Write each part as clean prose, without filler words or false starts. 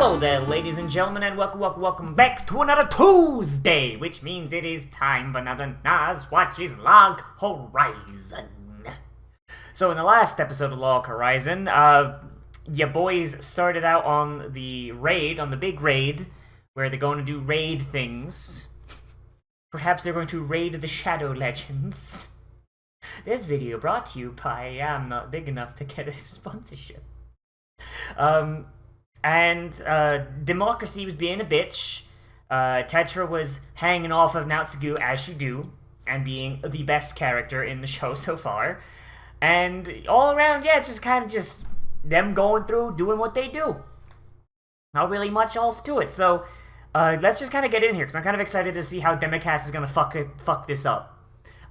Hello there, ladies and gentlemen, and welcome back to another Tuesday, which means it is time for another Nozz Watches Log Horizon. So in the last episode of Log Horizon, your boys started out on the raid, on the big raid, where they're going to do raid things. Perhaps they're going to raid the Shadow Legends. This video brought to you by I'm not big enough to get a sponsorship. Democracy was being a bitch. Tetra was hanging off of Naotsugu as you do, and being the best character in the show so far. And all around, yeah, just kind of just them going through, doing what they do. Not really much else to it. So, let's just kind of get in here, because I'm kind of excited to see how Democast is going to fuck this up.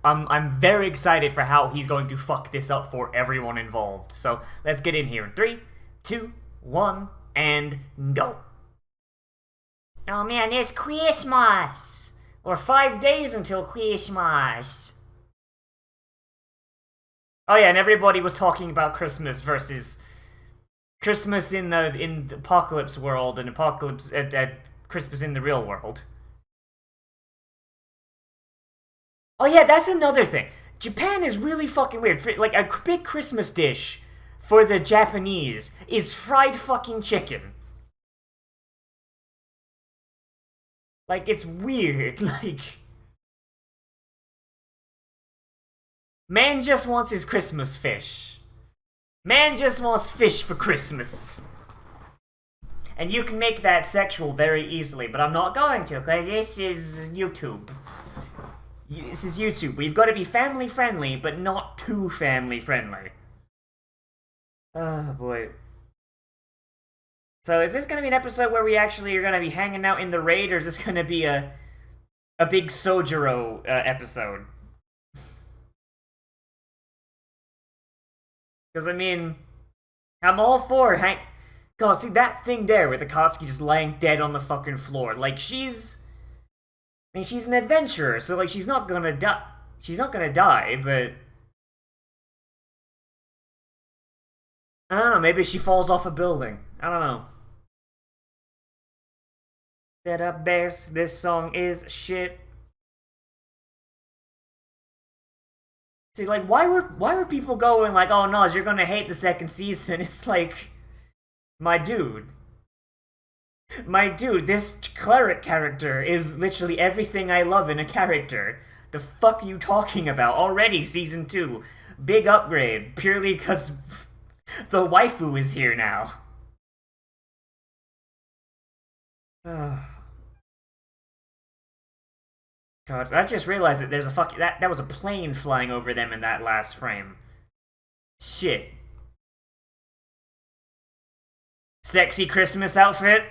I'm very excited for how he's going to fuck this up for everyone involved. So, let's get in here in 3, 2, 1, and go. Oh man, it's Christmas! Or 5 days until Christmas. Oh yeah, and everybody was talking about Christmas versus Christmas in the apocalypse world and Christmas in the real world. Oh yeah, that's another thing. Japan is really fucking weird. Like, a big Christmas dish for the Japanese is fried fucking chicken. Like, it's weird. Like, man just wants his Christmas fish. Man just wants fish for Christmas. And you can make that sexual very easily, but I'm not going to, because this is YouTube. This is YouTube. We've got to be family friendly, but not too family friendly. Oh boy. So is this going to be an episode where we actually are going to be hanging out in the raid, or is this going to be a big Sojiro episode? Because, I mean, I'm all for God, see that thing there with Akatsuki just laying dead on the fucking floor. Like, she's an adventurer, so, like, she's not gonna die. She's not gonna die, but I don't know, maybe she falls off a building. I don't know. Set up bears, this song is shit. See, like, why were people going like, oh, Nozz, you're gonna hate the second season? It's like, my dude, this cleric character is literally everything I love in a character. The fuck are you talking about? Already season 2, big upgrade, purely because the waifu is here now. God, I just realized that there's a fucking that was a plane flying over them in that last frame. Shit. Sexy Christmas outfit?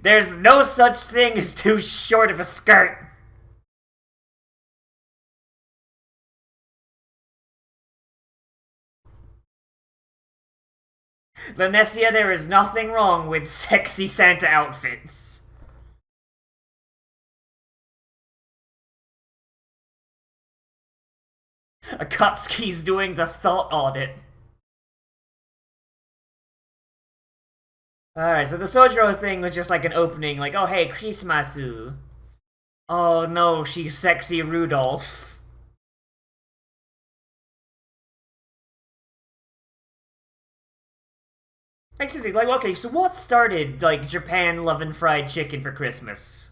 There's no such thing as too short of a skirt. Lanessia, there is nothing wrong with sexy Santa outfits. Akatsuki's doing the thought audit. Alright, so the Sojiro thing was just like an opening, like, oh hey, Christmasu. Oh no, she's sexy Rudolph. Like, seriously, like, okay, so what started, like, Japan loving fried chicken for Christmas?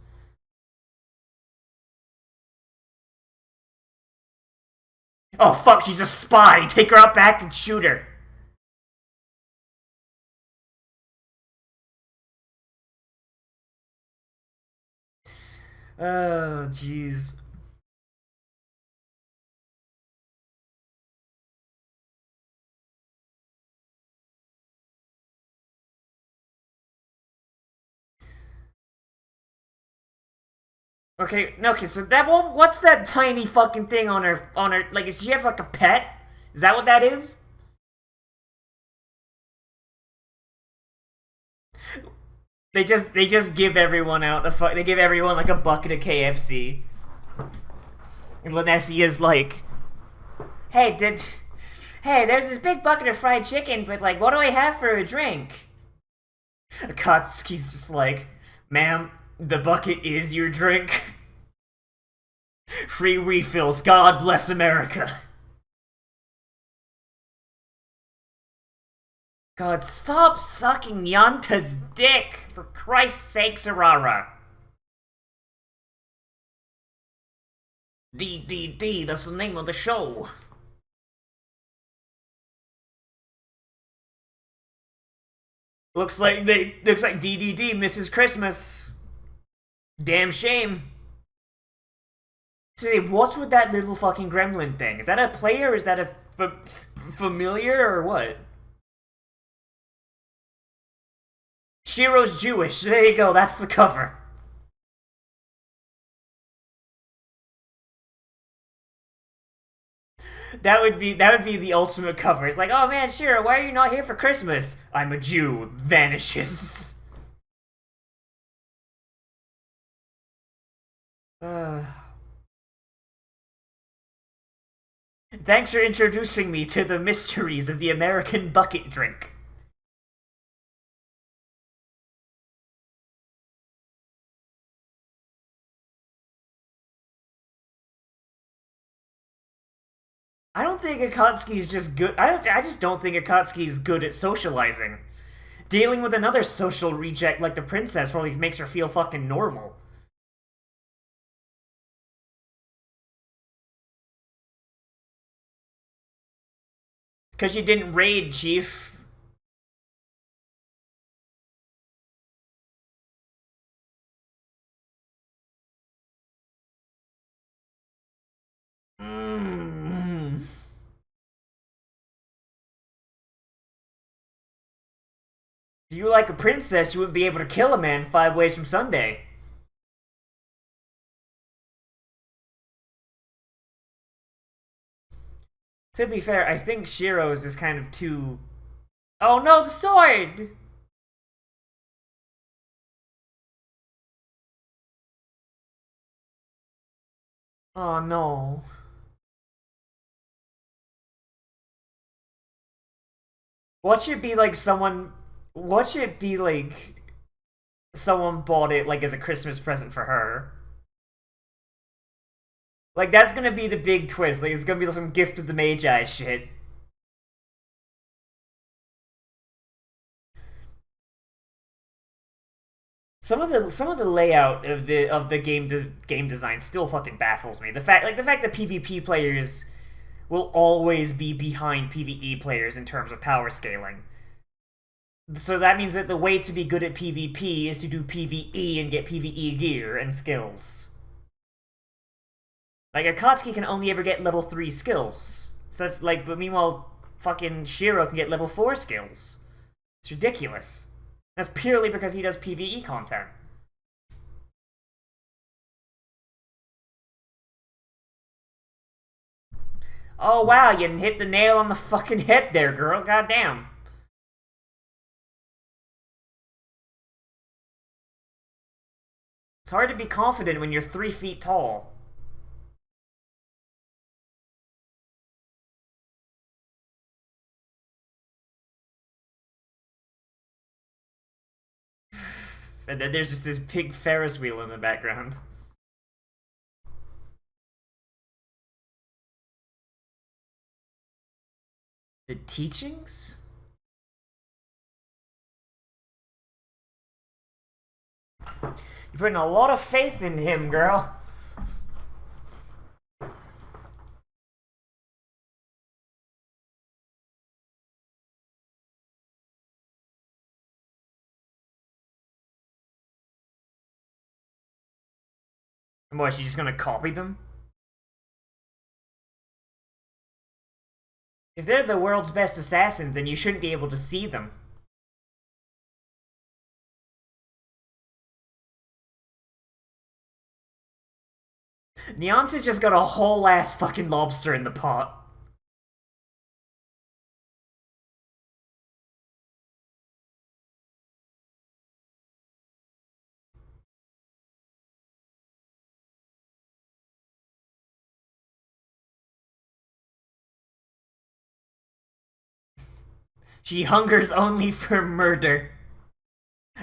Oh fuck, she's a spy! Take her out back and shoot her! Oh, jeez. Okay, so what's that tiny fucking thing on her, like, does she have, like, a pet? Is that what that is? They just give everyone they give everyone, like, a bucket of KFC. And Lanessia's like, hey, Hey, there's this big bucket of fried chicken, but like, what do I have for a drink? Akatsuki's just like, ma'am, the bucket is your drink. Free refills. God bless America. God, stop sucking Yanta's dick! For Christ's sake, Sarara. D, that's the name of the show. Looks like DDD misses Christmas. Damn shame. Say, what's with that little fucking gremlin thing? Is that a player or is that a familiar or what? Shiro's Jewish. There you go, that's the cover. That would be the ultimate cover. It's like, oh man, Shiro, why are you not here for Christmas? I'm a Jew. Vanishes. Thanks for introducing me to the mysteries of the American bucket drink. I don't think Akatsuki's just good. I just don't think Akatsuki's good at socializing. Dealing with another social reject like the princess probably makes her feel fucking normal. Because you didn't raid, Chief. Mm. If you were like a princess, you wouldn't be able to kill a man 5 ways from Sunday. To be fair, I think Shiro's is kind of too... Oh no, the sword! Oh no. What should be like someone... What should be like... Someone bought it like as a Christmas present for her. Like that's gonna be the big twist. Like it's gonna be some gift of the Magi shit. Some of the layout of the game design still fucking baffles me. The fact that PvP players will always be behind PvE players in terms of power scaling. So that means that the way to be good at PvP is to do PvE and get PvE gear and skills. Like Akatsuki can only ever get level 3 skills. So like, but meanwhile, fucking Shiro can get level 4 skills. It's ridiculous. That's purely because he does PvE content. Oh wow, you hit the nail on the fucking head there, girl. Goddamn. It's hard to be confident when you're 3 feet tall. And then there's just this big Ferris wheel in the background. The teachings? You're putting a lot of faith in him, girl. And what, she's just gonna copy them? If they're the world's best assassins, then you shouldn't be able to see them. Nyanta's just got a whole ass fucking lobster in the pot. She hungers only for murder,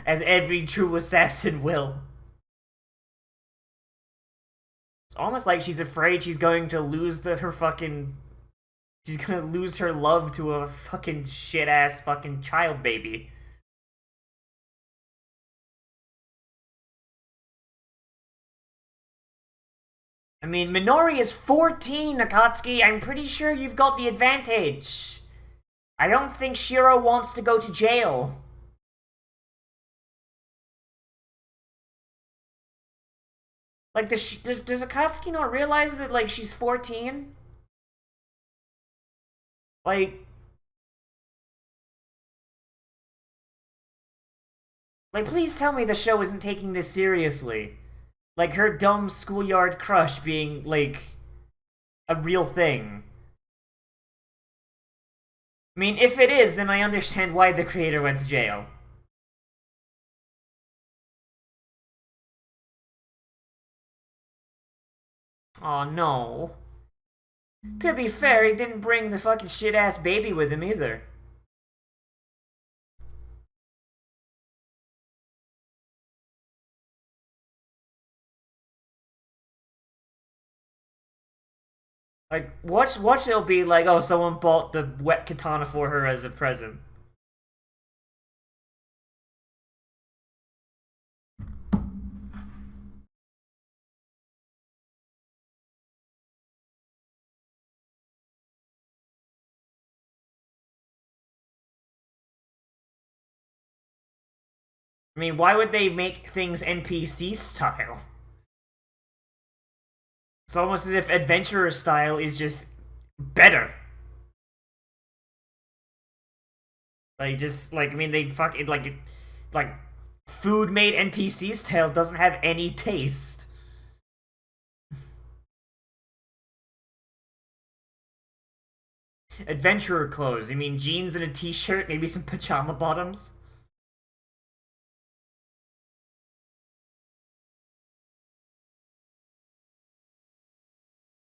as every true assassin will. It's almost like she's afraid she's going to lose her fucking. She's gonna lose her love to a fucking shit ass fucking child baby. I mean, Minori is 14, Akatsuki. I'm pretty sure you've got the advantage. I don't think Shiro wants to go to jail. Like, does Akatsuki not realize that, like, she's 14? Like, please tell me the show isn't taking this seriously. Like, her dumb schoolyard crush being, like, a real thing. I mean, if it is, then I understand why the creator went to jail. Oh no. To be fair, he didn't bring the fucking shit ass baby with him either. Like, watch it'll be like, oh, someone bought the wet katana for her as a present. I mean, why would they make things NPC style? It's almost as if adventurer style is just better. Like, just, like, I mean, they fucking, like, food made NPC style doesn't have any taste. Adventurer clothes. You mean jeans and a t-shirt, maybe some pajama bottoms?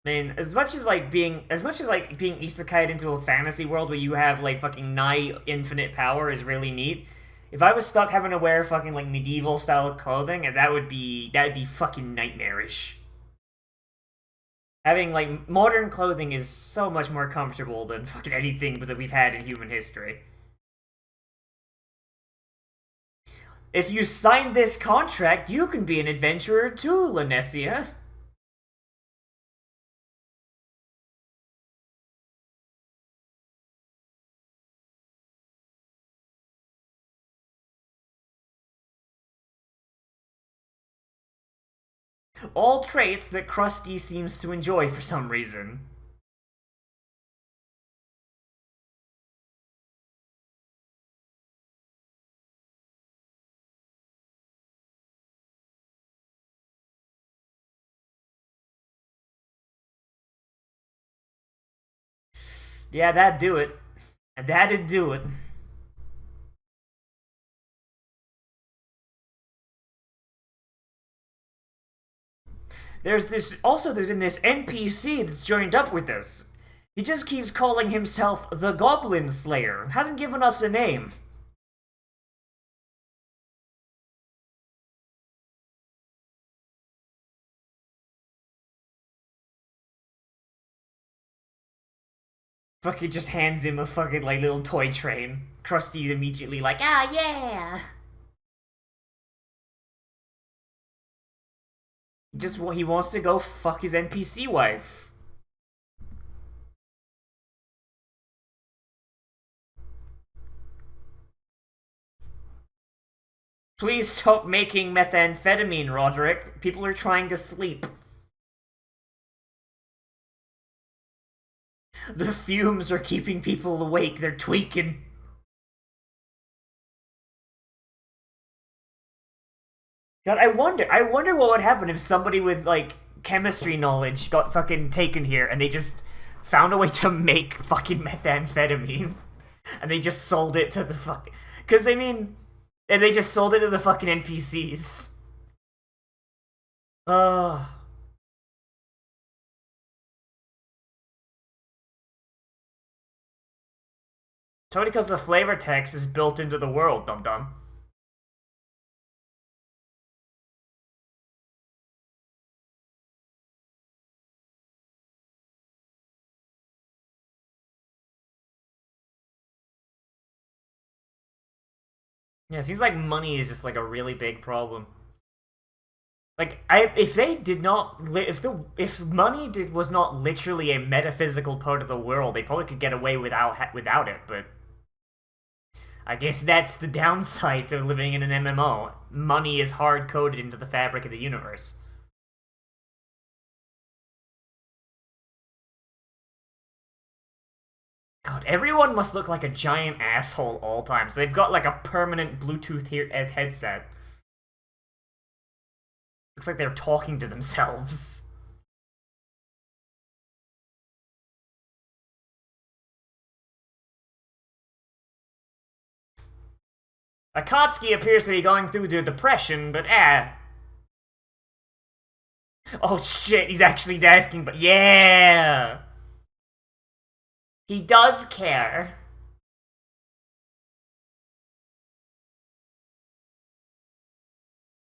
I mean, as much as like being isekai'd into a fantasy world where you have like fucking nigh infinite power is really neat. If I was stuck having to wear fucking like medieval style clothing, that'd be fucking nightmarish. Having like modern clothing is so much more comfortable than fucking anything that we've had in human history. If you sign this contract, you can be an adventurer too, Lanessia. All traits that Krusty seems to enjoy for some reason. Yeah, that'd do it. That'd do it. There's been this NPC that's joined up with us. He just keeps calling himself the Goblin Slayer. Hasn't given us a name. Fucking just hands him a fucking like little toy train. Krusty's immediately like, ah yeah. He wants to go fuck his NPC wife. Please stop making methamphetamine, Roderick. People are trying to sleep. The fumes are keeping people awake. They're tweaking. God, I wonder what would happen if somebody with like chemistry knowledge got fucking taken here and they just found a way to make fucking methamphetamine and they just sold it to the fuck. Because I mean, and they just sold it to the fucking NPCs. Uh, Totally because the flavor text is built into the world, dum-dum. Yeah, it seems like money is just like a really big problem. Like, if they did not, if money was not literally a metaphysical part of the world, they probably could get away without it. But I guess that's the downside to living in an MMO. Money is hard coded into the fabric of the universe. God, everyone must look like a giant asshole all times. So they've got like a permanent Bluetooth headset. Looks like they're talking to themselves. Akatsuki appears to be going through the depression, but Oh shit, he's actually asking, but yeah! He does care.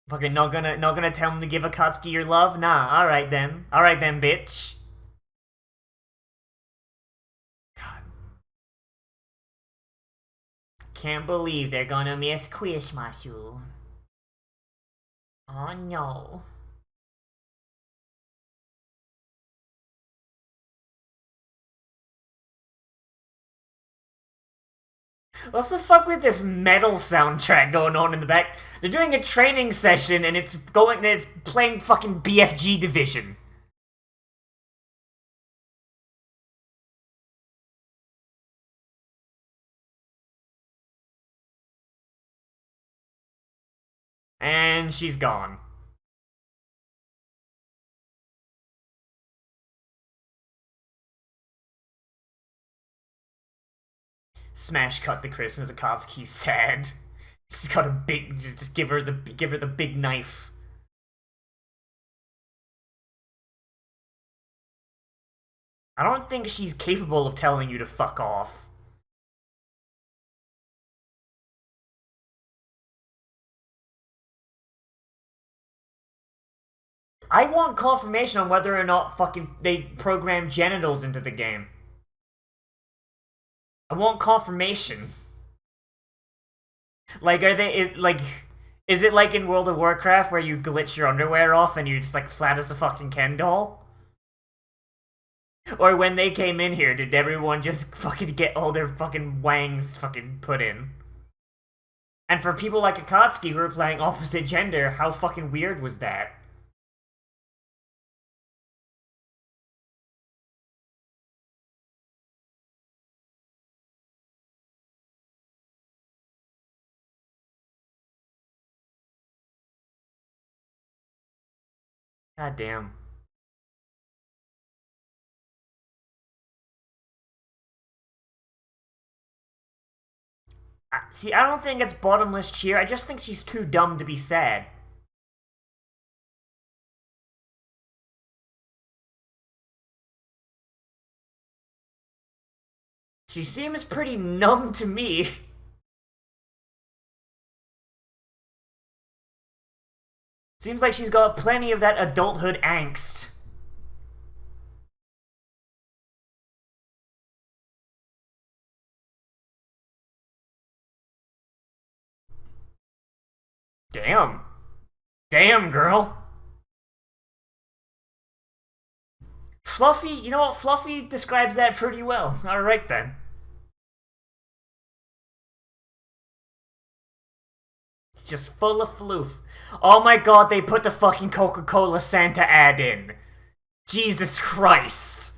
Fucking not gonna tell him to give Akatsuki your love? Nah, alright then. Alright then, bitch. God. Can't believe they're gonna miss Quishmashu. Oh no. What's the fuck with this metal soundtrack going on in the back? They're doing a training session and it's playing fucking BFG Division. And she's gone. Smash cut to Christmas. Akatsuki's sad. She's got a big. Just give her the big knife. I don't think she's capable of telling you to fuck off. I want confirmation on whether or not fucking they program genitals into the game. I want confirmation. Like, is it like in World of Warcraft where you glitch your underwear off and you're just like flat as a fucking Ken doll? Or when they came in here, did everyone just fucking get all their fucking wangs fucking put in? And for people like Akatsuki who are playing opposite gender, how fucking weird was that? God damn. See, I don't think it's bottomless cheer. I just think she's too dumb to be sad. She seems pretty numb to me. Seems like she's got plenty of that adulthood angst. Damn. Damn, girl. Fluffy, you know what? Fluffy describes that pretty well. Alright then. It's just full of floof. Oh my god, they put the fucking Coca-Cola Santa ad in. Jesus Christ.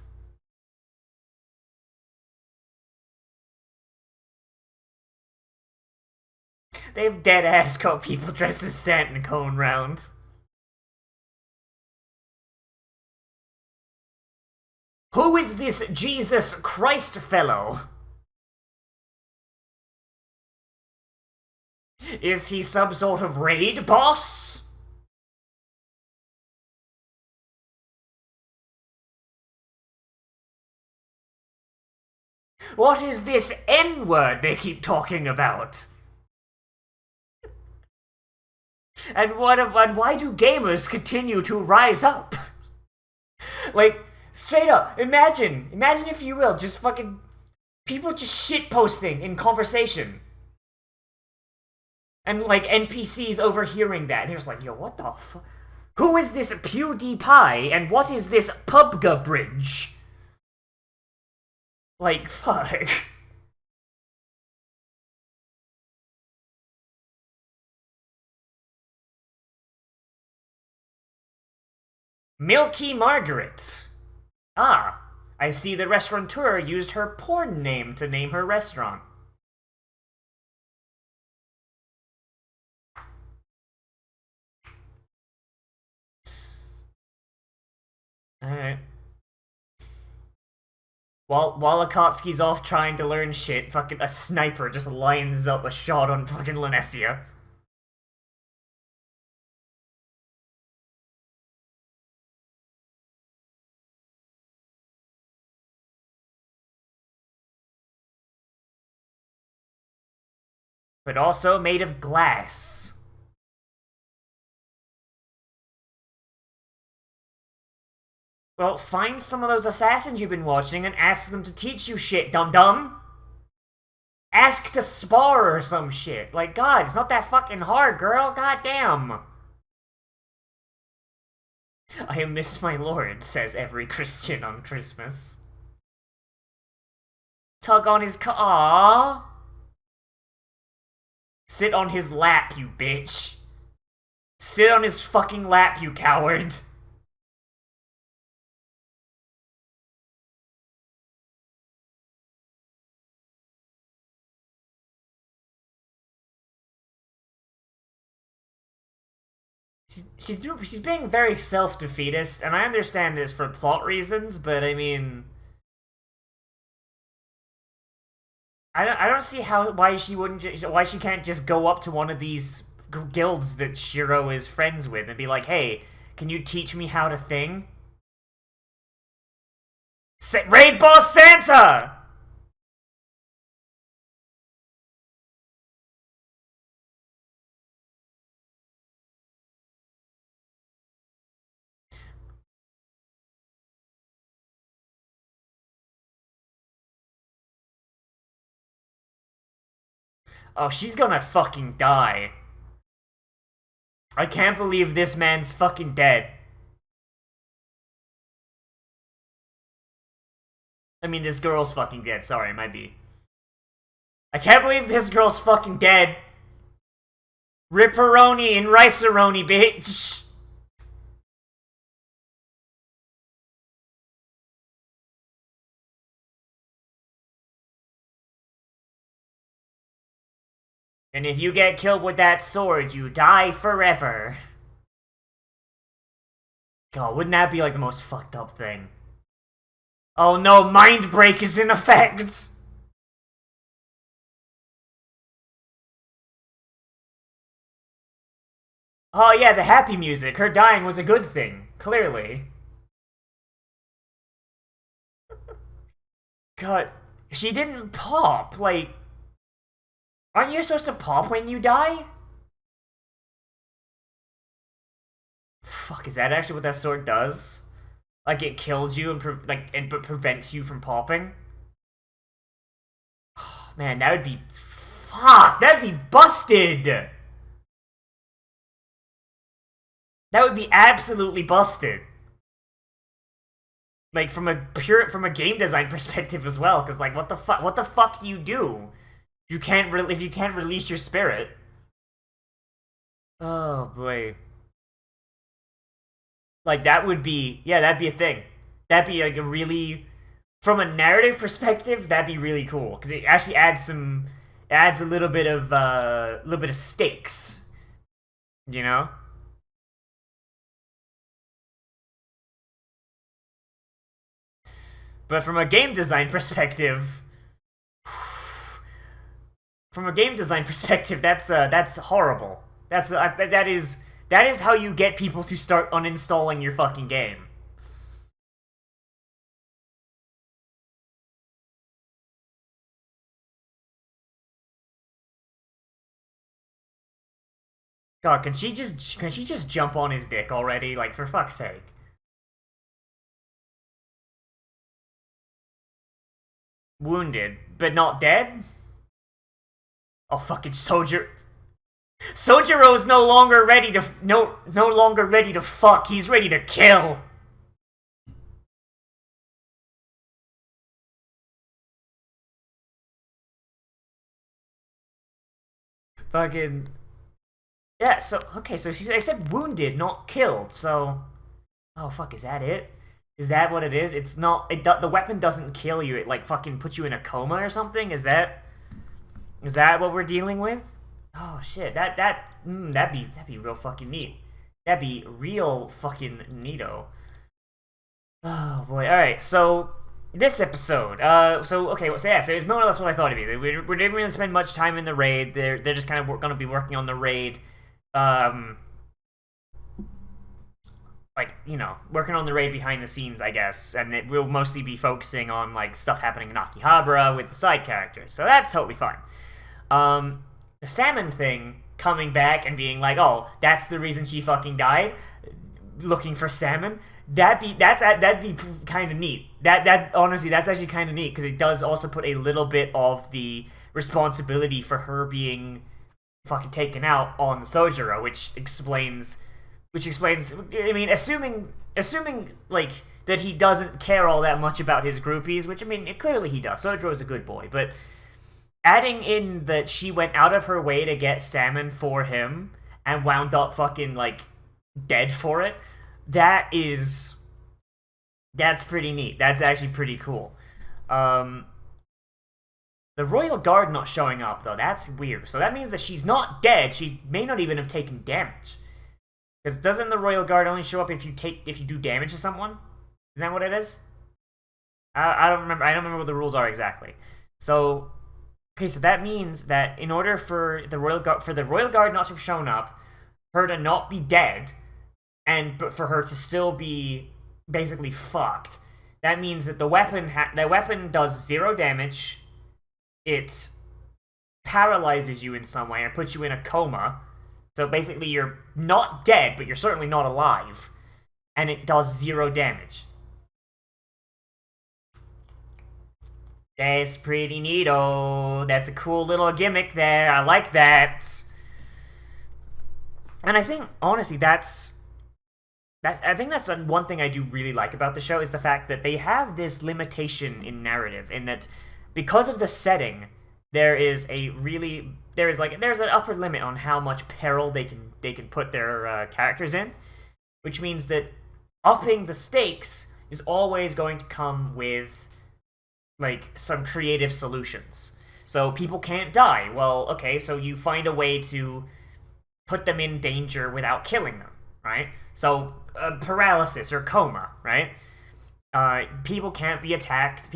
They've dead-ass got people dressed as Santa going round. Who is this Jesus Christ fellow? Is he some sort of raid boss? What is this N-word they keep talking about? And why do gamers continue to rise up? Like, straight up, imagine if you will, just fucking people just shitposting in conversation. And like NPCs overhearing that, and they're just like, yo, what the fuck? Who is this PewDiePie, and what is this PUBG bridge? Like, fuck. Milky Margaret. Ah, I see the restaurateur used her porn name to name her restaurant. Alright. While Akatsuki's off trying to learn shit, fucking a sniper just lines up a shot on fucking Lanessia. But also made of glass. Well, find some of those assassins you've been watching and ask them to teach you shit, dum-dum! Ask to spar or some shit. Like, God, it's not that fucking hard, girl. God damn. I miss my lord, says every Christian on Christmas. Tug on his Aww. Sit on his lap, you bitch. Sit on his fucking lap, you coward. She's being very self-defeatist, and I understand this for plot reasons, but I mean, I don't see why she can't just go up to one of these guilds that Shiro is friends with and be like, hey, can you teach me how to thing? Raid Boss Santa! Oh, she's gonna fucking die. I can't believe this man's fucking dead. I mean, this girl's fucking dead. Sorry, it might be. I can't believe this girl's fucking dead. Ripperoni and Riceroni, bitch. And if you get killed with that sword, you die forever. God, wouldn't that be like the most fucked up thing? Oh no, Mind Break is in effect! Oh yeah, the happy music. Her dying was a good thing, clearly. God, she didn't pop, like... Aren't you supposed to pop when you die? Fuck, is that actually what that sword does? Like, it kills you and but prevents you from popping? Oh, man, that would be... Fuck, that'd be busted! That would be absolutely busted. Like, from a game design perspective as well, because, like, what the fuck do you do? If you can't release your spirit. Oh, boy. Like, that would be... Yeah, that'd be a thing. That'd be, like, a really... From a narrative perspective, that'd be really cool. Because it actually adds some... It adds a little bit of stakes. You know? But from a game design perspective... From a game design perspective, that's horrible. That is how you get people to start uninstalling your fucking game. God, can she just jump on his dick already? Like, for fuck's sake. Wounded, but not dead? Oh, fucking Soldier. Sojiro's no longer ready to no longer ready to fuck. He's ready to kill. Fucking yeah. So okay. So I said wounded, not killed. So oh fuck, is that it? Is that what it is? It's not. The weapon doesn't kill you. It like fucking puts you in a coma or something. Is that what we're dealing with? Oh shit. That'd be real fucking neat. That'd be real fucking neato. Oh boy. All right. So this episode. So it was more or less what I thought it'd be. We didn't really spend much time in the raid. They're just kind of going to be working on the raid. Like, you know, working on the raid behind the scenes, I guess, and it will mostly be focusing on, like, stuff happening in Akihabara with the side characters, so that's totally fine. The salmon thing, coming back and being like, oh, that's the reason she fucking died, looking for salmon, that'd be kind of neat. Honestly, that's actually kind of neat, because it does also put a little bit of the responsibility for her being fucking taken out on the Sojiro, which explains, I mean, assuming like that he doesn't care all that much about his groupies, which I mean, clearly he does. Sojiro's a good boy, but adding in that she went out of her way to get salmon for him and wound up fucking like dead for it, that's pretty neat. That's actually pretty cool. The Royal Guard not showing up though, that's weird. So that means that she's not dead. She may not even have taken damage. Because doesn't the Royal Guard only show up if you do damage to someone? Isn't that what it is? I don't remember. I don't remember what the rules are exactly. So, okay, so that means that in order for the Royal Guard not to have shown up, her to not be dead, but for her to still be basically fucked, that means that the weapon does 0 damage. It paralyzes you in some way and puts you in a coma. So basically, you're not dead, but you're certainly not alive. And it does 0 damage. That's pretty neato. That's a cool little gimmick there. I like that. And I think, honestly, I think that's one thing I do really like about the show, is the fact that they have this limitation in narrative, in that because of the setting, there's an upper limit on how much peril they can put their characters in, which means that upping the stakes is always going to come with like some creative solutions. So people can't die. Well, okay, so you find a way to put them in danger without killing them, right? So paralysis or coma, right? People can't be attacked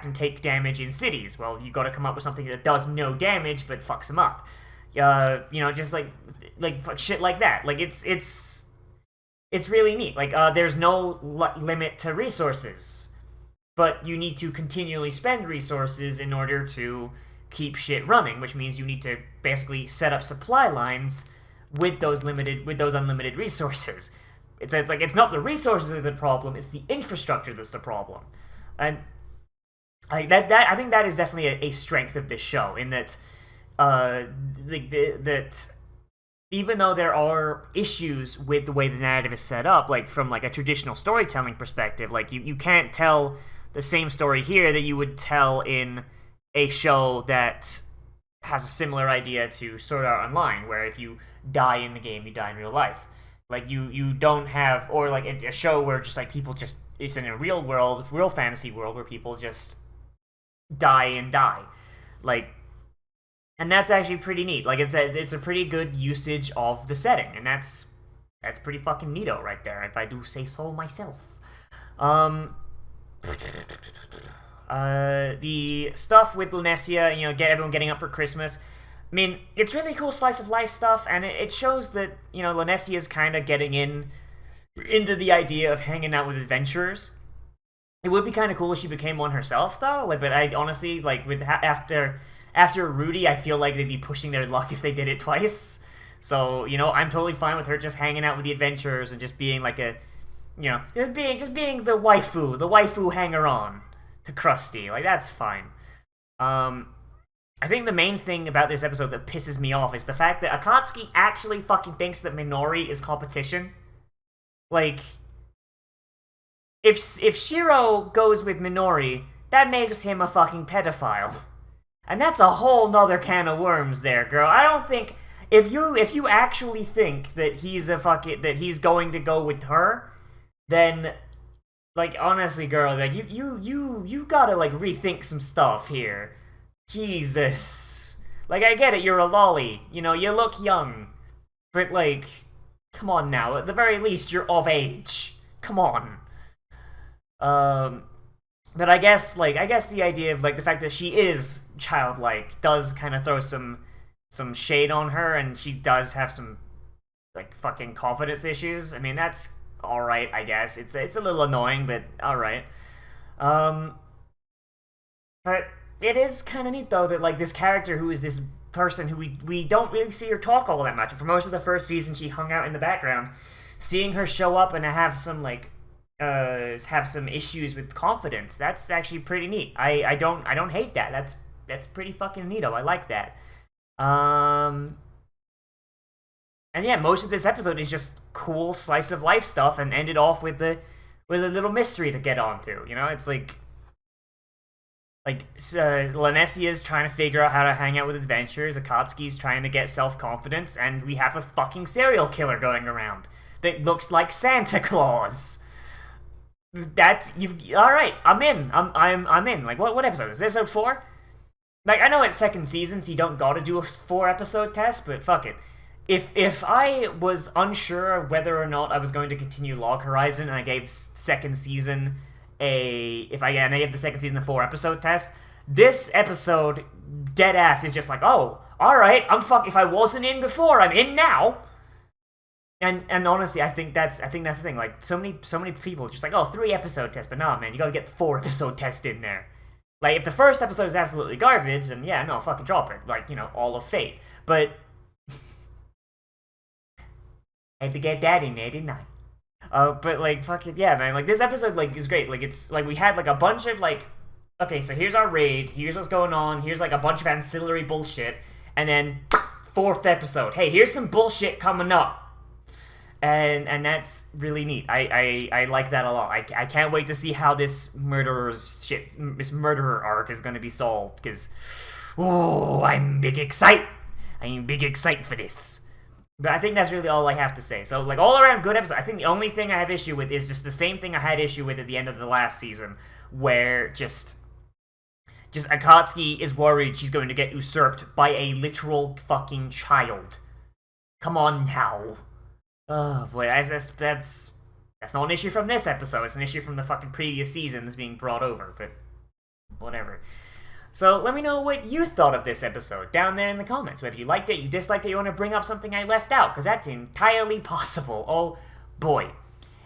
and take damage in cities. Well, you got to come up with something that does no damage but fucks them up. Just like shit like that. Like it's really neat. Like there's no limit to resources, but you need to continually spend resources in order to keep shit running, which means you need to basically set up supply lines with those unlimited resources. It's like it's not the resources that are the problem; it's the infrastructure that's the problem, and I think that is definitely a strength of this show, in that that even though there are issues with the way the narrative is set up, like from like a traditional storytelling perspective, like you can't tell the same story here that you would tell in a show that has a similar idea to Sword Art Online, where if you die in the game, you die in real life. Like, you don't have, or like a show where just like people just, it's in a real world, real fantasy world where people just die. Like, and that's actually pretty neat. Like, it's a pretty good usage of the setting, and that's pretty fucking neato right there, if I do say so myself. The stuff with Lunesia, everyone getting up for Christmas. I mean, it's really cool slice of life stuff, and it shows that, Lunesia's kind of getting into the idea of hanging out with adventurers. It would be kind of cool if she became one herself, though. Like, but I honestly, like, with after Rudy, I feel like they'd be pushing their luck if they did it twice. So, you know, I'm totally fine with her just hanging out with the adventurers and just being like a, you know, just being the waifu hanger-on to Krusty. Like, that's fine. I think the main thing about this episode that pisses me off is the fact that Akatsuki actually fucking thinks that Minori is competition. Like, if Shiro goes with Minori, that makes him a fucking pedophile. And that's a whole nother can of worms there, girl. I don't think... If you actually think that he's going to go with her, then, like, honestly, girl, like, you gotta, like, rethink some stuff here. Jesus. Like, I get it, you're a lolly. You know, you look young. But, like, come on now. At the very least, you're of age. Come on. But I guess the idea of, like, the fact that she is childlike does kind of throw some shade on her, and she does have some, like, fucking confidence issues. I mean, that's alright, I guess. It's a little annoying, but alright. But it is kind of neat, though, that, like, this character who is this person who we don't really see her talk all that much. For most of the first season, she hung out in the background. Seeing her show up and have some, like, have some issues with confidence, that's actually pretty neat. I don't hate that. That's pretty fucking neato. I like that. And yeah, most of this episode is just cool slice of life stuff, and ended off with a little mystery to get onto. You know, it's like Lanesia's trying to figure out how to hang out with adventurers, Akatsuki's trying to get self-confidence, and we have a fucking serial killer going around that looks like Santa Claus. Alright, I'm in. I'm in. Like, what episode? Is this episode 4? Like, I know it's second season, so you don't gotta do a 4-episode test, but fuck it. If I was unsure of whether or not I was going to continue Log Horizon, and I gave second season I gave the second season a 4-episode test, this episode, dead ass, is just like, oh, alright, if I wasn't in before, I'm in now. And honestly, I think that's the thing. Like, so many people are just like, oh, 3-episode test, but nah, man, you gotta get the 4-episode test in there. Like, if the first episode is absolutely garbage, then yeah, no, fucking drop it. Like, you know, all of fate. But I had to get that in there, didn't I? But, like, fucking, yeah, man, like, this episode, like, is great. Like, it's, like, we had, like, a bunch of, like, okay, so here's our raid, here's what's going on, here's, like, a bunch of ancillary bullshit, and then, 4th episode, hey, here's some bullshit coming up. And that's really neat. I like that a lot. I can't wait to see how this murderer arc is going to be solved, because, oh, I'm big excited for this. But I think that's really all I have to say. So, like, all around good episode. I think the only thing I have issue with is just the same thing I had issue with at the end of the last season, where just Akatsuki is worried she's going to get usurped by a literal fucking child. Come on now. Oh boy, that's not an issue from this episode. It's an issue from the fucking previous season that's being brought over, but whatever. So let me know what you thought of this episode down there in the comments. Whether you liked it, you disliked it, you want to bring up something I left out, because that's entirely possible. Oh boy.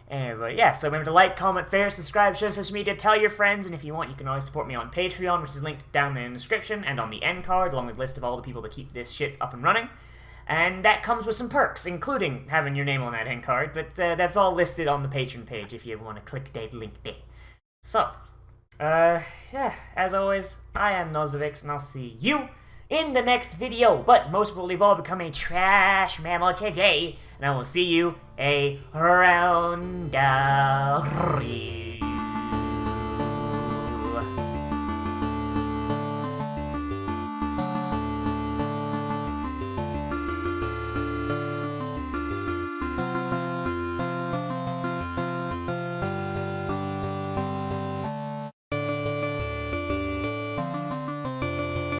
Anyway, yeah, so remember to like, comment, share, subscribe, share social media, tell your friends, and if you want, you can always support me on Patreon, which is linked down there in the description, and on the end card, along with a list of all the people that keep this shit up and running. And that comes with some perks, including having your name on that end card, but that's all listed on the Patreon page if you want to click that link there. So, yeah, as always, I am Nozz, and I'll see you in the next video, but most importantly of all, become a trash mammal today, and I will see you around the